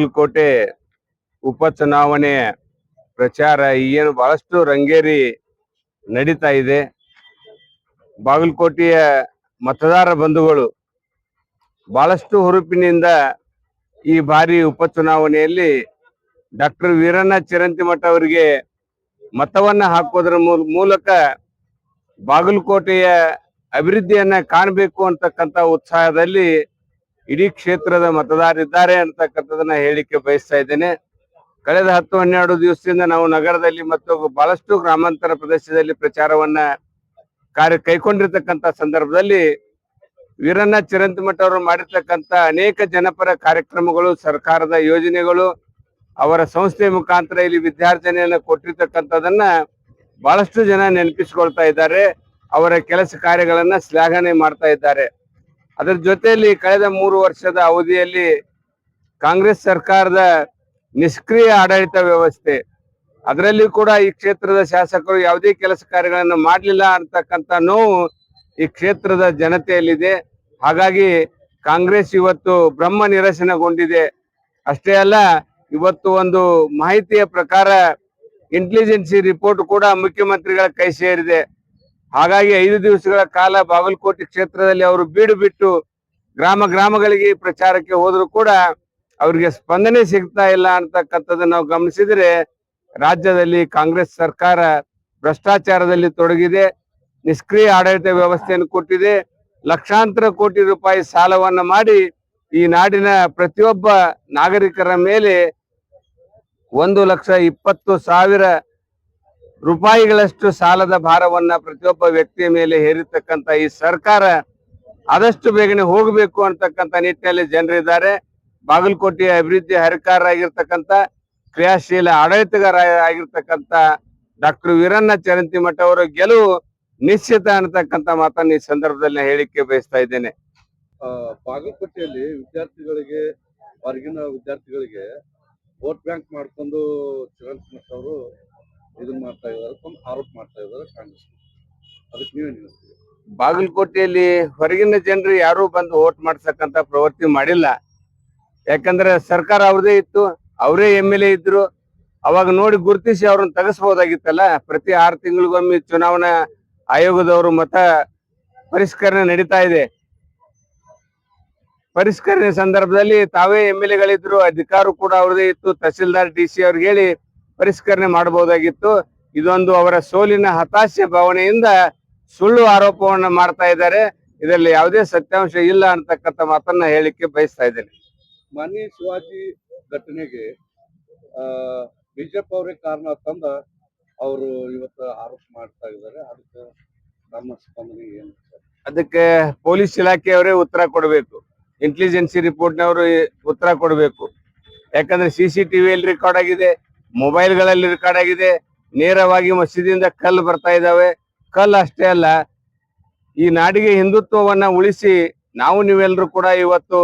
ಬಾಗಲಕೋಟೆ ಉಪಚುನಾವಣೆ ಪ್ರಚಾರ ಏನು ಬಹಳಷ್ಟು ರಂಗೇರಿ ನಡೀತಾ ಇದೆ. ಬಾಗಲಕೋಟೆಯ ಮತದಾರ ಬಂಧುಗಳು ಬಹಳಷ್ಟು ಹುರುಪಿನಿಂದ ಈ ಬಾರಿ ಉಪಚುನಾವಣೆಯಲ್ಲಿ ಡಾಕ್ಟರ್ ವೀರಣ್ಣ ಚಿರಂತಿಮಠ ಅವರಿಗೆ ಮತವನ್ನ ಹಾಕೋದ್ರ ಮೂಲಕ ಬಾಗಲಕೋಟೆಯ ಅಭಿವೃದ್ಧಿಯನ್ನ ಕಾಣಬೇಕು ಅಂತಕ್ಕಂಥ ಉತ್ಸಾಹದಲ್ಲಿ ಇಡೀ ಕ್ಷೇತ್ರದ ಮತದಾರರಿದ್ದಾರೆ ಅಂತಕ್ಕಂಥದನ್ನ ಹೇಳಿಕೆ ಬಯಸ್ತಾ ಇದ್ದೇನೆ. ಕಳೆದ 10-12 ದಿವಸದಿಂದ ನಾವು ನಗರದಲ್ಲಿ ಮತ್ತು ಬಹಳಷ್ಟು ಗ್ರಾಮಾಂತರ ಪ್ರದೇಶದಲ್ಲಿ ಪ್ರಚಾರವನ್ನ ಕೈಗೊಂಡಿರ್ತಕ್ಕಂಥ ಸಂದರ್ಭದಲ್ಲಿ ವೀರಣ್ಣ ಚಿರಂತಿಮಠ ಅವರು ಮಾಡಿರ್ತಕ್ಕಂಥ ಅನೇಕ ಜನಪರ ಕಾರ್ಯಕ್ರಮಗಳು, ಸರ್ಕಾರದ ಯೋಜನೆಗಳು, ಅವರ ಸಂಸ್ಥೆ ಮುಖಾಂತರ ಇಲ್ಲಿ ವಿದ್ಯಾರ್ಜನೆಯನ್ನ ಕೊಟ್ಟಿರ್ತಕ್ಕಂಥದನ್ನ ಬಹಳಷ್ಟು ಜನ ನೆನಪಿಸಿಕೊಳ್ತಾ ಇದ್ದಾರೆ. ಅವರ ಕೆಲಸ ಕಾರ್ಯಗಳನ್ನ ಶ್ಲಾಘನೆ ಮಾಡ್ತಾ ಇದ್ದಾರೆ. ಅದರ ಜೊತೆಯಲ್ಲಿ ಕಳೆದ 3 ವರ್ಷದ ಅವಧಿಯಲ್ಲಿ ಕಾಂಗ್ರೆಸ್ ಸರ್ಕಾರದ ನಿಷ್ಕ್ರಿಯ ಆಡಳಿತ ವ್ಯವಸ್ಥೆ, ಅದರಲ್ಲಿ ಕೂಡ ಈ ಕ್ಷೇತ್ರದ ಶಾಸಕರು ಯಾವುದೇ ಕೆಲಸ ಕಾರ್ಯಗಳನ್ನು ಮಾಡಲಿಲ್ಲ ಅಂತಕ್ಕಂಥ ನೋವು ಈ ಕ್ಷೇತ್ರದ ಜನತೆಯಲ್ಲಿದೆ. ಹಾಗಾಗಿ ಕಾಂಗ್ರೆಸ್ ಇವತ್ತು ಬ್ರಹ್ಮ ನಿರಸನಗೊಂಡಿದೆ. ಅಷ್ಟೇ ಅಲ್ಲ, ಇವತ್ತು ಒಂದು ಮಾಹಿತಿಯ ಪ್ರಕಾರ ಇಂಟೆಲಿಜೆನ್ಸಿ ರಿಪೋರ್ಟ್ ಕೂಡ ಮುಖ್ಯಮಂತ್ರಿಗಳ ಕೈ ಸೇರಿದೆ. ಹಾಗಾಗಿ 5 ದಿವಸಗಳ ಕಾಲ ಬಾಗಲಕೋಟೆ ಕ್ಷೇತ್ರದಲ್ಲಿ ಅವರು ಬೀಡು ಬಿಟ್ಟು ಗ್ರಾಮಗಳಿಗೆ ಪ್ರಚಾರಕ್ಕೆ ಹೋದ್ರು ಕೂಡ ಅವರಿಗೆ ಸ್ಪಂದನೆ ಸಿಗ್ತಾ ಇಲ್ಲ ಅಂತಕ್ಕಂಥದ್ದನ್ನು ನಾವು ಗಮನಿಸಿದ್ರೆ ರಾಜ್ಯದಲ್ಲಿ ಕಾಂಗ್ರೆಸ್ ಸರ್ಕಾರ ಭ್ರಷ್ಟಾಚಾರದಲ್ಲಿ ತೊಡಗಿದೆ, ನಿಷ್ಕ್ರಿಯ ಆಡಳಿತ ವ್ಯವಸ್ಥೆಯನ್ನು ಕೊಟ್ಟಿದೆ, ಲಕ್ಷಾಂತರ ಕೋಟಿ ರೂಪಾಯಿ ಸಾಲವನ್ನ ಮಾಡಿ ಈ ನಾಡಿನ ಪ್ರತಿಯೊಬ್ಬ ನಾಗರಿಕರ ಮೇಲೆ 1,20,000 ರೂಪಾಯಿಗಳಷ್ಟು ಸಾಲದ ಭಾರವನ್ನ ಪ್ರತಿಯೊಬ್ಬ ವ್ಯಕ್ತಿಯ ಮೇಲೆ ಹೇರಿರ್ತಕ್ಕಂಥ ಈ ಸರ್ಕಾರ ಆದಷ್ಟು ಬೇಗನೆ ಹೋಗಬೇಕು ಅಂತಕ್ಕಂಥ ನಿಟ್ಟಿನಲ್ಲಿ ಜನರಿದ್ದಾರೆ. ಬಾಗಲಕೋಟೆಯ ಅಭಿವೃದ್ಧಿ ಹರಿಕಾರರಾಗಿರ್ತಕ್ಕಂಥ ಕ್ರಿಯಾಶೀಲ ಆಡಳಿತಗಾರ ಆಗಿರ್ತಕ್ಕಂಥ ಡಾಕ್ಟರ್ ವೀರಣ್ಣ ಚಿರಂತಿಮಠ ಅವರ ಗೆಲುವು ನಿಶ್ಚಿತ ಅನ್ನತಕ್ಕಂಥ ಮಾತನ್ನು ಈ ಸಂದರ್ಭದಲ್ಲಿ ಹೇಳಿಕೆ ಬಯಸ್ತಾ ಇದ್ದೇನೆ. ಬಾಗಲಕೋಟೆಯಲ್ಲಿ ವಿದ್ಯಾರ್ಥಿಗಳಿಗೆ, ಹೊರಗಿನ ವಿದ್ಯಾರ್ಥಿಗಳಿಗೆ ವೋಟ್ ಬ್ಯಾಂಕ್ ಮಾಡ್ಕೊಂಡು ಚಿರಂತಿಮಠ ಅವರು ಇದನ್ನ ಮಾಡ್ತಾ ಇದ್ದಾರೆ, ಆರೋಪ ಮಾಡ್ತಾ ಇದ್ದಾರೆ ಕಾಂಗ್ರೆಸ್. ಅದಕ್ಕೆ ನೀವೇನು ಹೇಳ್ತೀರಿ? ಬಾಗಲಕೋಟೆಯಲ್ಲಿ ಹೊರಗಿನ ಜನರು ಯಾರು ಬಂದು ವೋಟ್ ಮಾಡ್ಸಕ್ಕಂತ ಪ್ರವೃತ್ತಿ ಮಾಡಿಲ್ಲ. ಯಾಕಂದ್ರೆ ಸರ್ಕಾರ ಅವ್ರದೇ ಇತ್ತು, ಅವರೇ MLA ಇದ್ರು. ಅವಾಗ ನೋಡಿ ಗುರುತಿಸಿ ಅವ್ರನ್ನ ತೆಗೆಸ್ಬೋದಾಗಿತ್ತಲ್ಲ. ಪ್ರತಿ 6 ತಿಂಗಳಿಗೊಮ್ಮೆ ಚುನಾವಣಾ ಆಯೋಗದವರು ಮತ ಪರಿಷ್ಕರಣೆ ನಡೀತಾ ಇದೆ. ಪರಿಷ್ಕರಣೆ ಸಂದರ್ಭದಲ್ಲಿ ತಾವೇ MLAಗಳಿದ್ರು, ಅಧಿಕಾರ ಕೂಡ ಅವ್ರದೇ ಇತ್ತು. ತಹಸೀಲ್ದಾರ್ DC ಅವ್ರಿಗೆ ಹೇಳಿ ಪರಿಷ್ಕರಣೆ ಮಾಡಬಹುದಾಗಿತ್ತು. ಇದೊಂದು ಅವರ ಸೋಲಿನ ಹತಾಶೆ ಭಾವನೆಯಿಂದ ಸುಳ್ಳು ಆರೋಪವನ್ನ ಮಾಡ್ತಾ ಇದ್ದಾರೆ. ಇದರಲ್ಲಿ ಯಾವುದೇ ಸತ್ಯಾಂಶ ಇಲ್ಲ ಅಂತಕ್ಕಂಥ ಮಾತನ್ನ ಹೇಳಿಕೆ ಬಯಸ್ತಾ ಇದ್ದೇನೆ. ಮಾನ್ಯ ಶಿವಾಜಿ ಘಟನೆಗೆ ಬಿಜೆಪಿ ಅವರೇ ಕಾರಣ ತಂದ ಅವರು ಇವತ್ತು ಆರೋಪ ಮಾಡ್ತಾ ಇದ್ದಾರೆ. ಅದಕ್ಕೆ ನಮ್ಮ ಸ್ಪಂದನೆ ಏನು? ಅದಕ್ಕೆ ಪೊಲೀಸ್ ಇಲಾಖೆಯವರೇ ಉತ್ತರ ಕೊಡಬೇಕು, ಇಂಟೆಲಿಜೆನ್ಸಿ ರಿಪೋರ್ಟ್ನವರು ಉತ್ತರ ಕೊಡಬೇಕು. ಯಾಕಂದ್ರೆ CCTVಯಲ್ಲಿ ರೆಕಾರ್ಡ್ ಆಗಿದೆ, ಮೊಬೈಲ್ಗಳಲ್ಲಿ ರೆಕಾರ್ಡ್ ಆಗಿದೆ. ನೇರವಾಗಿ ಮಸೀದಿಯಿಂದ ಕಲ್ಲು ಬರ್ತಾ ಇದ್ದಾವೆ. ಕಲ್ಲು ಅಷ್ಟೇ ಅಲ್ಲ, ಈ ನಾಡಿಗೆ ಹಿಂದುತ್ವವನ್ನ ಉಳಿಸಿ ನಾವು ನೀವೆಲ್ಲರೂ ಕೂಡ ಇವತ್ತು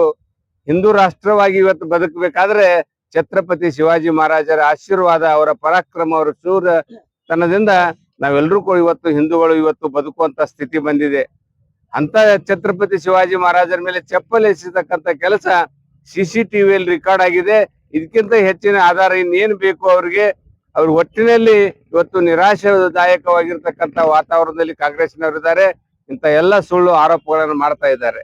ಹಿಂದೂ ರಾಷ್ಟ್ರವಾಗಿ ಇವತ್ತು ಬದುಕಬೇಕಾದ್ರೆ ಛತ್ರಪತಿ ಶಿವಾಜಿ ಮಹಾರಾಜರ ಆಶೀರ್ವಾದ, ಅವರ ಪರಾಕ್ರಮ, ಅವರ ಶೂರತನದಿಂದ ನಾವೆಲ್ಲರೂ ಕೂಡ ಇವತ್ತು ಹಿಂದೂಗಳು ಇವತ್ತು ಬದುಕುವಂತ ಸ್ಥಿತಿ ಬಂದಿದೆ. ಅಂತ ಛತ್ರಪತಿ ಶಿವಾಜಿ ಮಹಾರಾಜರ ಮೇಲೆ ಚಪ್ಪಲಿ ಎಸೆತಕ್ಕಂತ ಕೆಲಸ CCTVಯಲ್ಲಿ ರೆಕಾರ್ಡ್ ಆಗಿದೆ. ಇದಕ್ಕಿಂತ ಹೆಚ್ಚಿನ ಆಧಾರ ಇನ್ನೇನು ಬೇಕು ಅವ್ರಿಗೆ? ಅವ್ರ ಒಟ್ಟಿನಲ್ಲಿ ಇವತ್ತು ನಿರಾಶಾದಾಯಕವಾಗಿರ್ತಕ್ಕಂಥ ವಾತಾವರಣದಲ್ಲಿ ಕಾಂಗ್ರೆಸ್ನವರಿದ್ದಾರೆ. ಇಂಥ ಎಲ್ಲ ಸುಳ್ಳು ಆರೋಪಗಳನ್ನು ಮಾಡ್ತಾ ಇದ್ದಾರೆ.